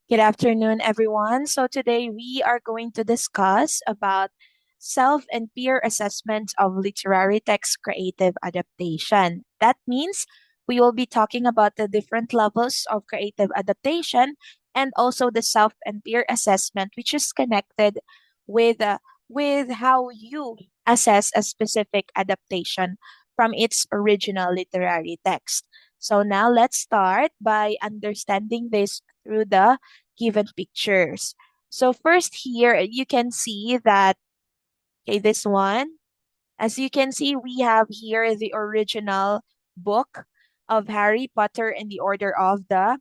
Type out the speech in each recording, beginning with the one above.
Good afternoon, everyone. So today we are going to discuss about self and peer assessment of literary text creative adaptation. That means we will be talking about the different levels of creative adaptation and also the self and peer assessment, which is connected with uh, with how you assess a specific adaptation from its original literary text. So now let's start by understanding this through the given pictures. So first here, you can see that, okay, this one, as you can see, we have here the original book of Harry Potter and the Order of the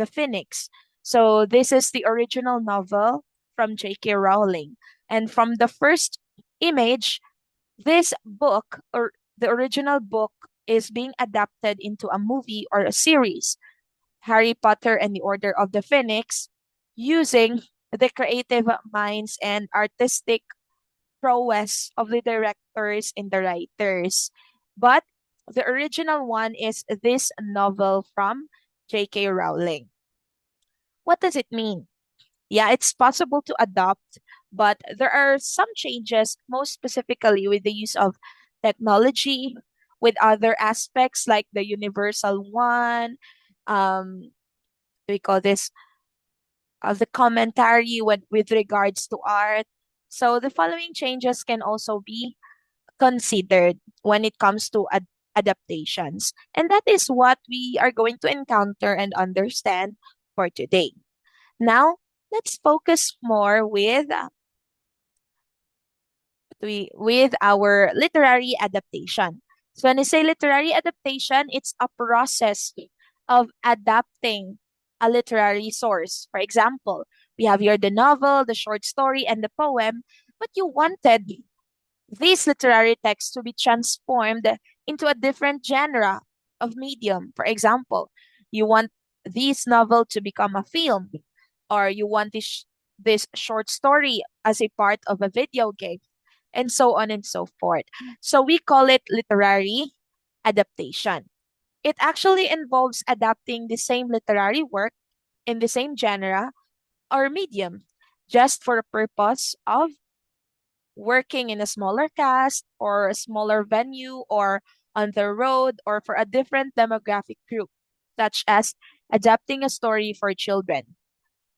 Phoenix. So this is the original novel from J.K. Rowling. And from the first image, this book or the original book is being adapted into a movie or a series, Harry Potter and the Order of the Phoenix, using the creative minds and artistic prowess of the directors and the writers. But the original one is this novel from J.K. Rowling. What does it mean? Yeah, it's possible to adopt, but there are some changes, most specifically with the use of technology, with other aspects like the universal one. We call this the commentary with regards to art. So the following changes can also be considered when it comes to adaptations. And that is what we are going to encounter and understand for today. Now, let's focus more with our literary adaptation. So when I say literary adaptation, it's a process of adapting a literary source. For example, we have here the novel, the short story, and the poem, but you wanted these literary texts to be transformed into a different genre of medium. For example, you want this novel to become a film, or you want this short story as a part of a video game, and so on and so forth. So we call it literary adaptation. It actually involves adapting the same literary work in the same genre or medium just for a purpose of working in a smaller cast or a smaller venue or on the road or for a different demographic group, such as adapting a story for children.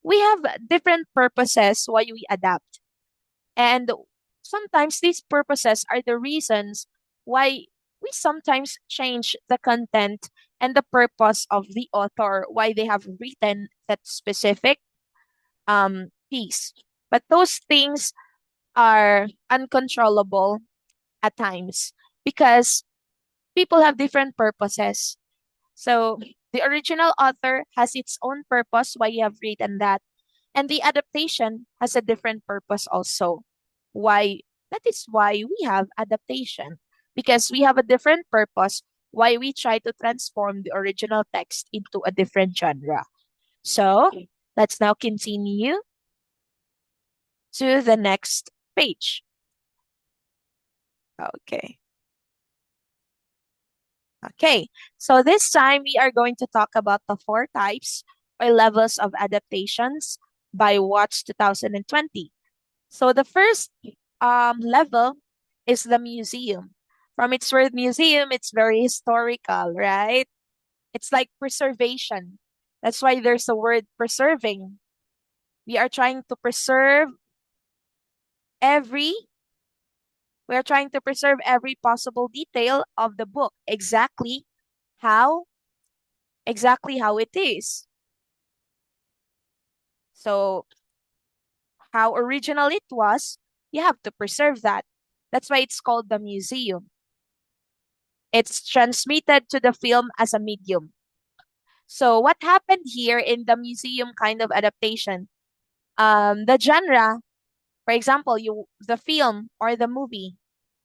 We have different purposes why we adapt. And sometimes these purposes are the reasons why we sometimes change the content and the purpose of the author, why they have written that specific piece. But those things are uncontrollable at times because people have different purposes. So the original author has its own purpose why you have written that, and the adaptation has a different purpose also. Why that is why we have adaptation because we have a different purpose why we try to transform the original text into a different genre. So let's now continue to the next page. Okay. Okay, so this time we are going to talk about the four types or levels of adaptations by Watts 2020. So the first level is the museum. From its word museum, it's very historical, right? It's like preservation. That's why there's the word preserving. We are trying to preserve every we are trying to preserve every possible detail of the book how exactly how it is. So, how original it was, you have to preserve that. That's why it's called the museum. It's transmitted to the film as a medium. So, what happened here in the museum kind of adaptation? The genre, for example, the film or the movie,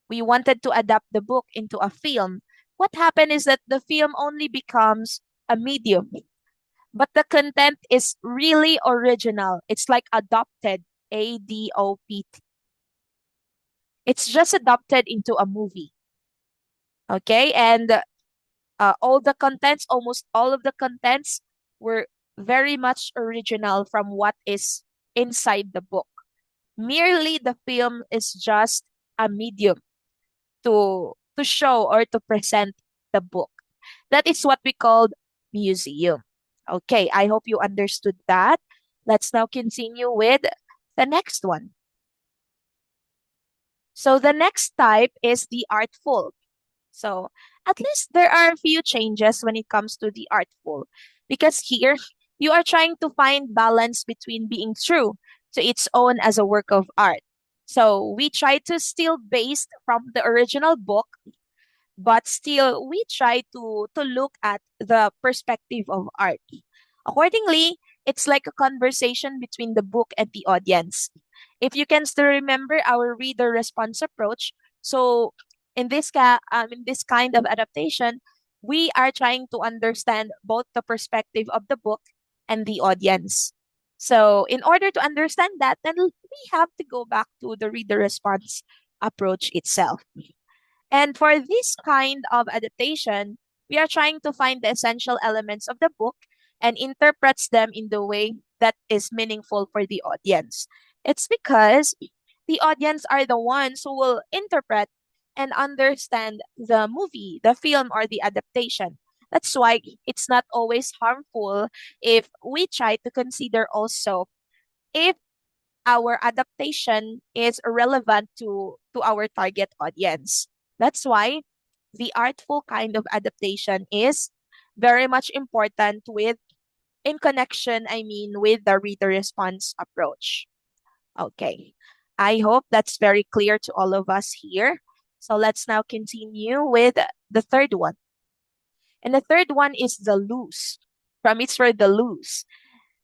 we wanted to adapt the book into a film. What happened is that the film only becomes a medium, but the content is really original. It's like adopted, ADOPT. It's just adopted into a movie. Okay. And almost all of the contents were very much original from what is inside the book. Merely the film is just a medium to show or to present the book. That is what we call museum. Okay, I hope you understood that. Let's now continue with the next one. So the next type is the artful. So at least there are a few changes when it comes to the artful, because here you are trying to find balance between being true to its own as a work of art. So we try to still based from the original book, but still we try to look at the perspective of art. Accordingly, it's like a conversation between the book and the audience. If you can still remember our reader response approach, so in this kind of adaptation, we are trying to understand both the perspective of the book and the audience. So in order to understand that, then we have to go back to the reader response approach itself. And for this kind of adaptation, we are trying to find the essential elements of the book and interprets them in the way that is meaningful for the audience. It's because the audience are the ones who will interpret and understand the movie, the film, or the adaptation. That's why it's not always harmful if we try to consider also if our adaptation is relevant to our target audience. That's why the artful kind of adaptation is very much important with in connection, I mean, with the reader response approach. Okay. I hope that's very clear to all of us here. So let's now continue with the third one. And the third one is the loose. From its word, the loose.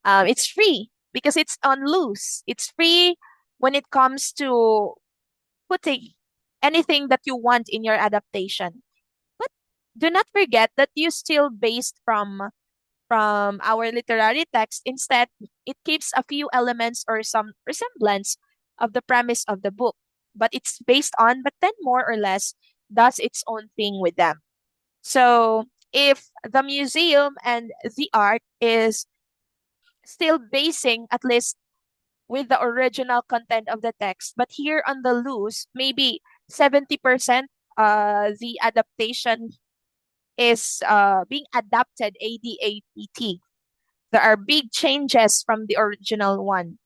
It's free because it's on loose. It's free when it comes to putting anything that you want in your adaptation. But do not forget that you still based from our literary text. Instead, it keeps a few elements or some resemblance of the premise of the book, but it's based on, but then more or less does its own thing with them. So if the museum and the art is still basing at least with the original content of the text. But here on the loose, maybe 70% the adaptation is being adapted ADAPT. There are big changes from the original one.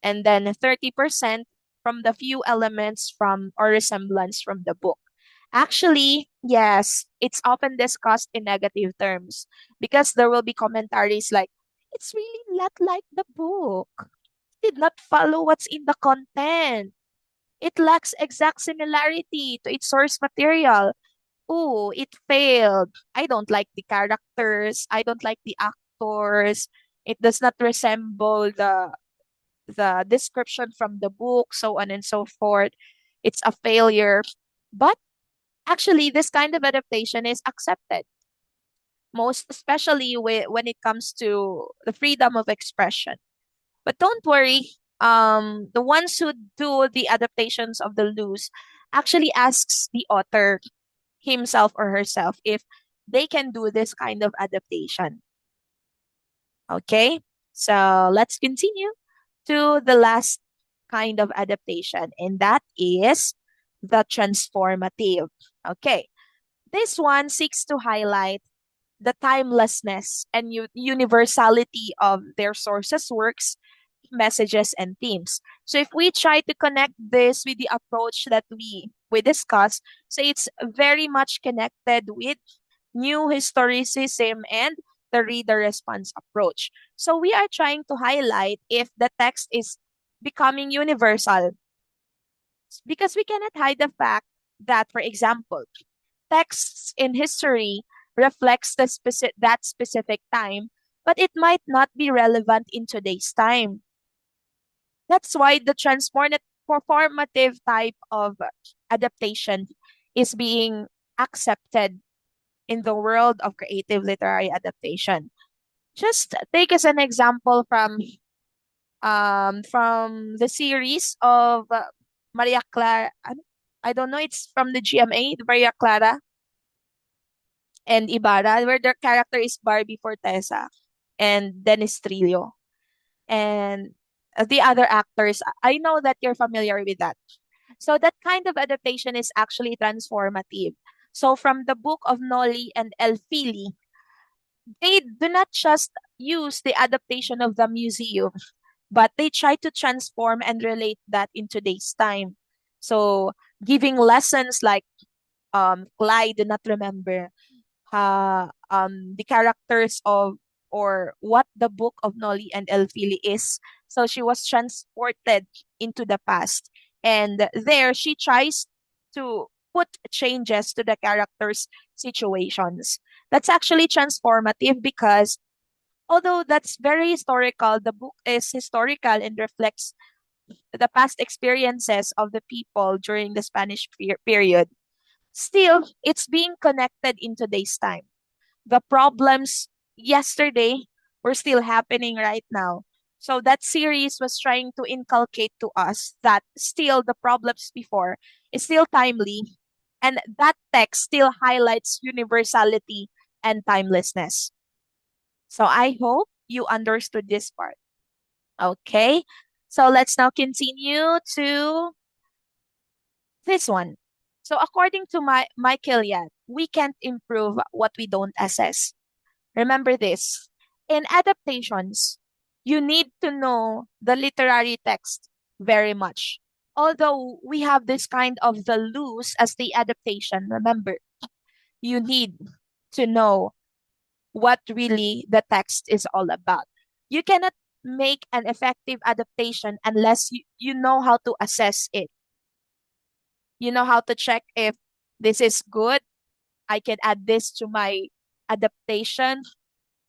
And then 30% from the few elements from or resemblance from the book. Actually, yes, it's often discussed in negative terms because there will be commentaries like, it's really not like the book, did not follow what's in the content. It lacks exact similarity to its source material. Oh, it failed. I don't like the characters. I don't like the actors. It does not resemble the description from the book, so on and so forth. It's a failure. But actually, this kind of adaptation is accepted, most especially when it comes to the freedom of expression. But don't worry, the ones who do the adaptations of the loose actually asks the author himself or herself if they can do this kind of adaptation. Okay, so let's continue to the last kind of adaptation, and that is the transformative. Okay, this one seeks to highlight the timelessness and universality of their sources' works, messages, and themes. So if we try to connect this with the approach that we discuss, so it's very much connected with new historicism and the reader response approach. So we are trying to highlight if the text is becoming universal because we cannot hide the fact that, for example, texts in history reflects that specific time, but it might not be relevant in today's time. That's why the performative type of adaptation is being accepted in the world of creative literary adaptation. Just take as an example from the series of Maria Clara. I don't know. It's from the GMA, the Maria Clara and Ibarra, where their character is Barbie Forteza. and Dennis Trillo. And the other actors, I know that you're familiar with that. So that kind of adaptation is actually transformative. So from the book of Noli and Elfili, they do not just use the adaptation of the museum, but they try to transform and relate that in today's time. So giving lessons like Clyde did not remember the characters of or what the book of Noli and Elfili is. So she was transported into the past. And there she tries to put changes to the characters' situations. That's actually transformative because although that's very historical, the book is historical and reflects the past experiences of the people during the Spanish period. Still, it's being connected in today's time. The problems yesterday were still happening right now. So that series was trying to inculcate to us that still the problems before is still timely, and that text still highlights universality and timelessness. So I hope you understood this part. Okay. So let's now continue to this one. So according to Michael Yat, we can't improve what we don't assess. Remember this. In adaptations, you need to know the literary text very much. Although we have this kind of the loose as the adaptation, remember, you need to know what really the text is all about. You cannot make an effective adaptation unless you know how to assess it. You know how to check if this is good. I can add this to my adaptation.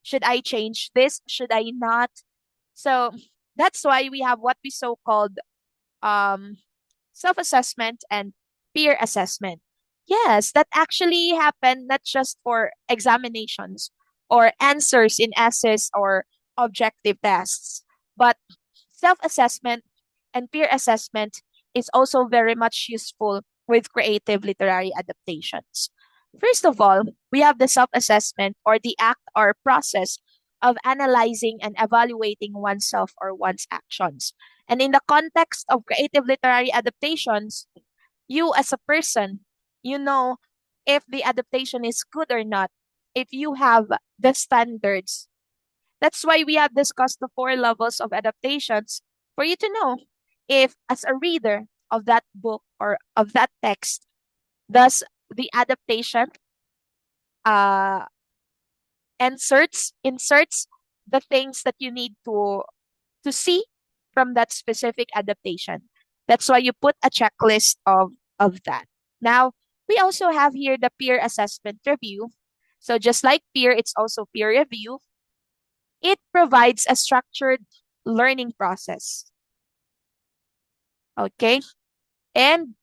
Should I change this? Should I not? So that's why we have what we so called um, self assessment and peer assessment. Yes, that actually happened not just for examinations or answers in essays or objective tests, but self assessment and peer assessment is also very much useful with creative literary adaptations. First of all, we have the self assessment or the act or process of analyzing and evaluating oneself or one's actions. And in the context of creative literary adaptations, you as a person, you know if the adaptation is good or not, if you have the standards. That's why we have discussed the four levels of adaptations for you to know if, as a reader of that book or of that text, does the adaptation uh, inserts the things that you need to see from that specific adaptation. That's why you put a checklist of that. Now, we also have here the peer assessment review. So just like peer, it's also peer review. It provides a structured learning process. Okay? And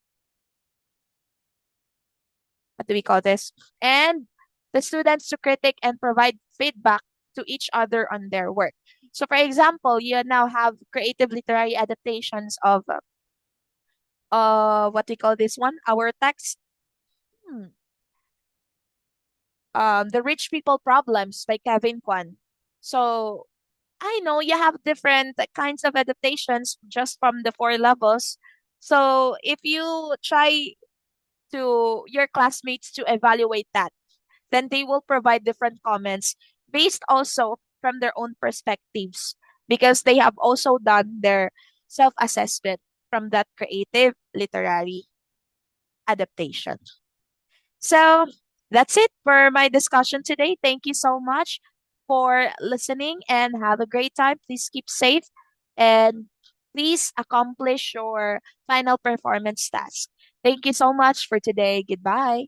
what do we call this? And the students to critique and provide feedback to each other on their work. So for example, you now have creative literary adaptations of what we call this one, our text, hmm, The Rich People Problems by Kevin Kwan. So I know you have different kinds of adaptations just from the four levels. So if you try to your classmates to evaluate that, then they will provide different comments based also from their own perspectives because they have also done their self-assessment from that creative literary adaptation. So that's it for my discussion today. Thank you so much for listening and have a great time. Please keep safe and please accomplish your final performance task. Thank you so much for today. Goodbye.